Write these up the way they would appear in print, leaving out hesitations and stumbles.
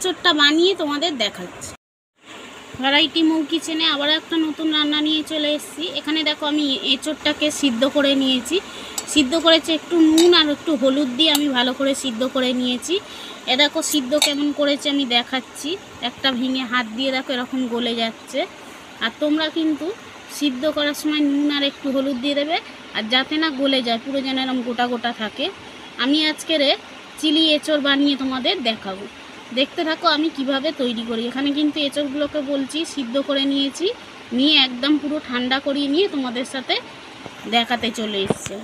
এঁচোড়টা বানিয়ে তোমাদের দেখাচ্ছি। ভ্যারাইটি মৌ কিচেনে আবার একটা নতুন রান্না নিয়ে চলে এসেছি। এখানে দেখো আমি এঁচোড়টাকে সিদ্ধ করে নিয়েছি। সিদ্ধ করেছি একটু নুন আর একটু হলুদ দিয়ে আমি ভালো করে সিদ্ধ করে নিয়েছি। এ দেখো সিদ্ধ কেমন করেছে আমি দেখাচ্ছি। একটা ভেঙে হাত দিয়ে দেখো এরকম গলে যাচ্ছে। আর তোমরা কিন্তু সিদ্ধ করার সময় নুন আর একটু হলুদ দিয়ে দেবে, আর যাতে না গলে যায়, পুরো যেন এরকম গোটা গোটা থাকে। আমি আজকের চিলি এঁচোড় বানিয়ে তোমাদের দেখাবো। দেখতে থাকো আমি কিভাবে তৈরি করি। এখানে কিন্তু এঁচোড়গুলোকে বলছি সিদ্ধ করে নিয়েছি, নিয়ে একদম পুরো ঠান্ডা করিয়ে নিয়ে তোমাদের সাথে দেখাতে চলে এসেছি।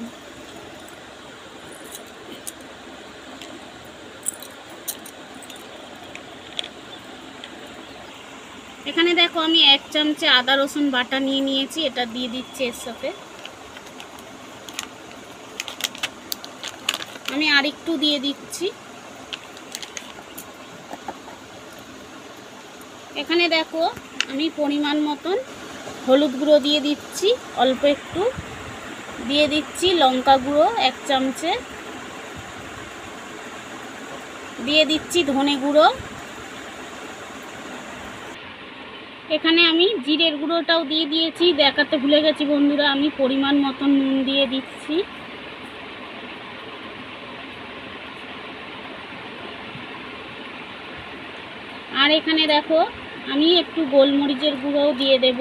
এখানে দেখো আমি 1 চামচে আদা রসুন বাটা নিয়ে নিয়েছি, এটা দিয়ে দিচ্ছি এর সাথে। আমি আরেকটু দিয়ে দিচ্ছি। এখানে দেখো আমি পরিমাণ মতন হলুদ গুঁড়ো দিয়ে দিচ্ছি, অল্প একটু দিয়ে দিচ্ছি লঙ্কা গুঁড়ো 1 চামচে, দিয়ে দিচ্ছি ধনে গুঁড়ো। এখানে আমি জিরের গুঁড়োটাও দিয়ে দিয়েছি, দেখাতে ভুলে গেছি বন্ধুরা। আমি পরিমাণ মতন নুন দিয়ে দিচ্ছি। আর এখানে দেখো আমি একটু গোলমরিচের গুঁড়োও দিয়ে দেব,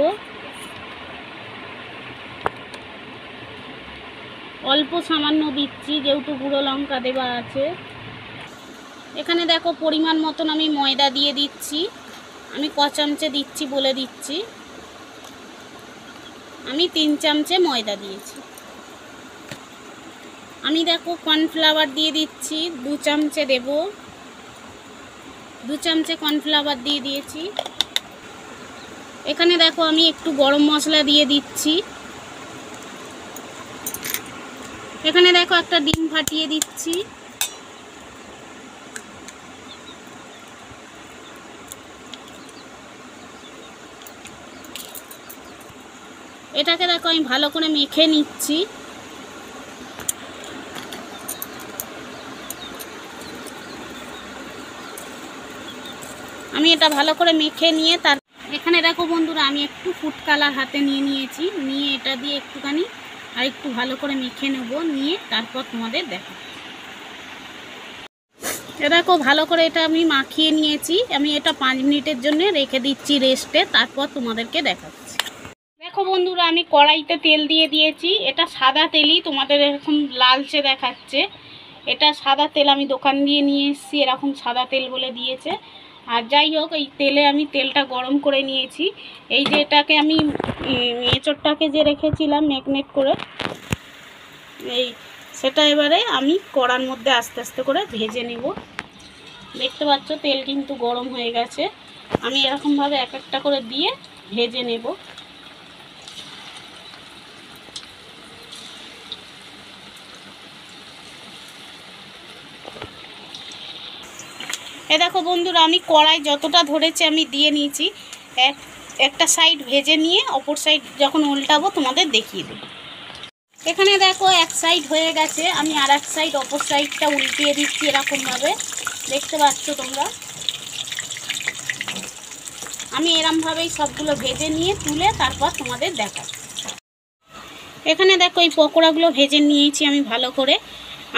অল্প সামান্য দিচ্ছি যেহেতু গুঁড়ো লঙ্কা দেওয়া আছে। এখানে দেখো পরিমাণ মতন আমি ময়দা দিয়ে দিচ্ছি। আমি ক চামচে দিচ্ছি বলে দিচ্ছি, আমি 3 চামচে ময়দা দিয়েছি। আমি দেখো কর্নফ্লাওয়ার দিয়ে দিচ্ছি 2 চামচে দেব, 2 চামচে কর্নফ্লাওয়ার দিয়ে দিয়েছি। এখানে দেখো আমি একটু গরম মশলা দিয়ে দিচ্ছি। এখানে দেখো একটা ডিম ফাটিয়ে দিচ্ছি। এটাকে দেখো আমি ভালো করে মেখে নিচ্ছি। আমি এটা ভালো করে মেখে নিয়ে এখানে দেখো বন্ধুরা আমি একটু ফুড কালার হাতে নিয়ে নিয়েছি, নিয়ে এটা দিয়ে একটুখানি আর একটু ভালো করে মেখে নেব, নিয়ে তারপর তোমাদের দেখো। দেখো ভালো করে এটা আমি মাখিয়ে নিয়েছি। আমি এটা 5 মিনিটের জন্য রেখে দিচ্ছি রেস্টে, তারপর তোমাদেরকে দেখাচ্ছি। দেখো বন্ধুরা আমি কড়াইতে তেল দিয়ে দিয়েছি। এটা সাদা তেলই, তোমাদের এরকম লালচে দেখাচ্ছে। এটা সাদা তেল, আমি দোকান দিয়ে নিয়ে এসেছি, এরকম সাদা তেল বলে দিয়েছে। আর যাই হোক এই তেলে আমি তেলটা গরম করে নিয়েছি। এই যে এটাকে আমি এঁচোড়টাকে যে রেখেছিলাম ম্যাগনেট করে, সেটা এবারে আমি কড়ার মধ্যে আস্তে আস্তে করে ভেজে নেব। দেখতে পাচ্ছ তেল কিন্তু গরম হয়ে গেছে। আমি এরকমভাবে এক একটা করে দিয়ে ভেজে নেব। দেখো বন্ধুরা আমি কড়াই যতটা ধরেছে আমি দিয়ে নিয়েছি। একটা সাইড ভেজে নিয়ে অপর সাইড যখন উল্টাবো তোমাদের দেখিয়ে দেব। এখানে দেখো এক সাইড হয়ে গেছে, আমি আর এক সাইড অপর সাইডটা উল্টিয়ে দিচ্ছি এরকমভাবে। দেখতে পাচ্ছ তোমরা, আমি এরমভাবেই সবগুলো ভেজে নিয়ে তুলে তারপর তোমাদের দেখাচ্ছি। এখানে দেখো এই পকোড়াগুলো ভেজে নিয়েছি আমি ভালো করে।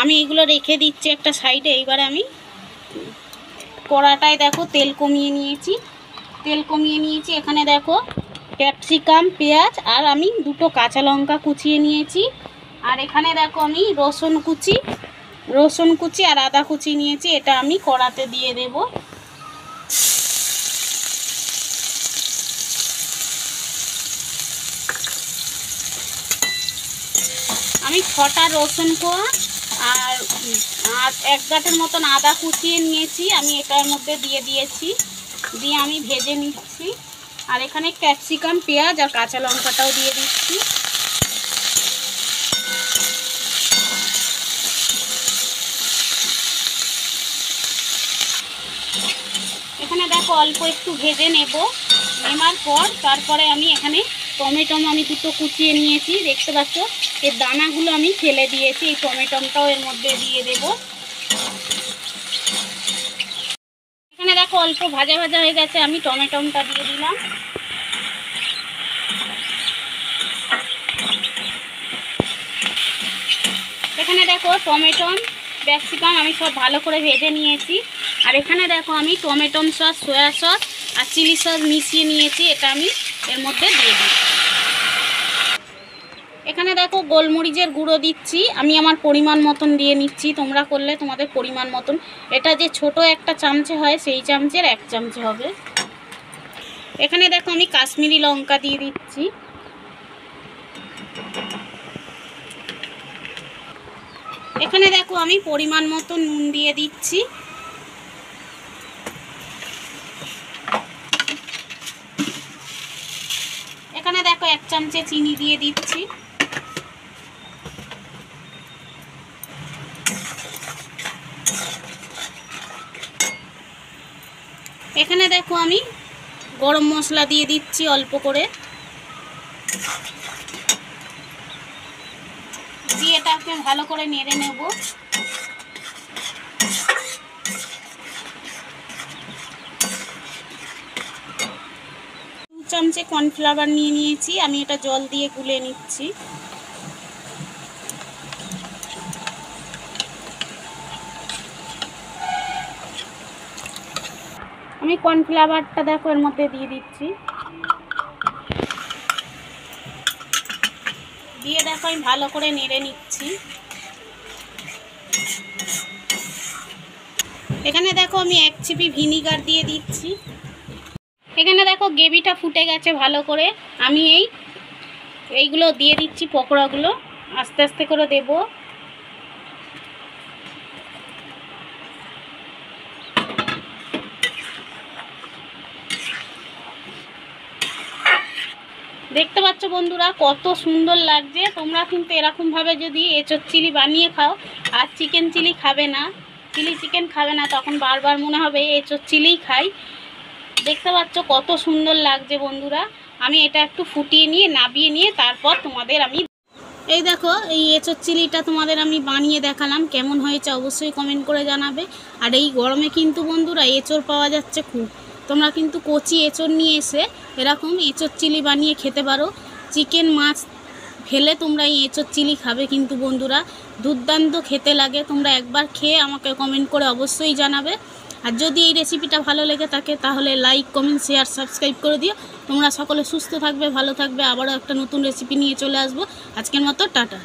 আমি এগুলো রেখে দিচ্ছি একটা সাইডে। এইবারে আমি কড়াটায় দেখো তেল কমিয়ে নিয়েছি, এখানে দেখো ক্যাপসিকাম, পেঁয়াজ আর আমি 2টো কাঁচা লঙ্কা কুচিয়ে নিয়েছি। আর এখানে দেখো আমি রসুন কুচি আর আদা কুচি নিয়েছি, এটা আমি কড়াতে দিয়ে দেব। আমি 6টা রসুন কোয়া আর 1 গাঁটের মতন আদা কুচিয়ে নিয়েছি, আমি এটার মধ্যে দিয়ে দিয়েছি, দিয়ে আমি ভেজে নিচ্ছি। আর এখানে ক্যাপসিকাম, পেঁয়াজ আর কাঁচা লঙ্কাটাও দিয়ে দিচ্ছি। এখানে দেখো অল্প একটু ভেজে নেব, নেওয়ার পর তারপরে আমি এখানে টমেটো আমি 2টো কুচিয়ে নিয়েছি। দেখতে পাচ্ছ এর দানাগুলো আমি ফেলে দিয়েছি, এই টমেটোটাও এর মধ্যে দিয়ে দেব। এখানে দেখো অল্প ভাজা ভাজা হয়ে গেছে, আমি টমেটোটা দিয়ে দিলাম। এখানে দেখো টমেটো ক্যাপসিকাম আমি সব ভালো করে ভেজে নিয়েছি। আর এখানে দেখো আমি টমেটো সস, সয়া সস আর চিলি সস মিশিয়ে নিয়েছি, এটা আমি এর মধ্যে দিয়ে দিই। এখানে দেখো গোলমরিচের গুঁড়ো দিচ্ছি, আমি আমার পরিমাণ মতন দিয়ে নিচ্ছি, তোমরা করলে তোমাদের পরিমাণ মতন। এটা যে ছোট একটা চামচে হয় সেই চামচের 1 চামচে হবে। এখানে দেখো আমি কাশ্মীরি লঙ্কা দিয়ে দিচ্ছি। এখানে দেখো আমি পরিমাণ মতো নুন দিয়ে দিচ্ছি। এখানে দেখো 1 চামচে চিনি দিয়ে দিচ্ছি। এখানে দেখো আমি গরম মশলা দিয়ে দিচ্ছি অল্প করে, দিয়ে এটাকে ভালো করে নেড়ে নেব। 2 চামচে কর্নফ্লাওয়ার নিয়ে নিয়েছি, আমি এটা জল দিয়ে গুলে নিচ্ছি। আমি কর্নফ্লাওয়ারটা দেখো এর মধ্যে দিয়ে দিচ্ছি, দিয়ে দেখো আমি ভালো করে নেড়ে নিচ্ছি। এখানে দেখো আমি 1 চিপি ভিনিগার দিয়ে দিচ্ছি। এখানে দেখো গ্রেভিটা ফুটে গেছে ভালো করে, আমি এইগুলো দিয়ে দিচ্ছি, পকোড়াগুলো আস্তে আস্তে করে দেব। দেখতে পাচ্ছ বন্ধুরা কত সুন্দর লাগছে। তোমরা কিন্তু এরকমভাবে যদি এঁচোড় চিলি বানিয়ে খাও, আর চিকেন চিলি খাবে না, চিলি চিকেন খাবে না, তখন বারবার মনে হবে এঁচোড় চিলিই খাই। দেখতে পাচ্ছ কত সুন্দর লাগছে বন্ধুরা। আমি এটা একটু ফুটিয়ে নিয়ে নাবিয়ে নিয়ে তারপর তোমাদের আমি এই দেখো এই এঁচোড় চিলিটা তোমাদের আমি বানিয়ে দেখালাম, কেমন হয়েছে অবশ্যই কমেন্ট করে জানাবে। আর এই গরমে কিন্তু বন্ধুরা এঁচোড় পাওয়া যাচ্ছে খুব, তোমরা কিন্তু কচি এঁচোড় নিয়ে এসে এরকম এঁচোড় চিলি বানিয়ে খেতে পারো। চিকেন মাছ ফেলে তোমরা এই এঁচোড় চিলি খাবে কিন্তু বন্ধুরা, দুর্দান্ত খেতে লাগে। তোমরা একবার খেয়ে আমাকে কমেন্ট করে অবশ্যই জানাবে। আর যদি এই রেসিপিটা ভালো লেগে থাকে তাহলে লাইক, কমেন্ট, শেয়ার, সাবস্ক্রাইব করে দিও। তোমরা সকলে সুস্থ থাকবে, ভালো থাকবে। আবারও একটা নতুন রেসিপি নিয়ে চলে আসবো। আজকের মতো টাটা।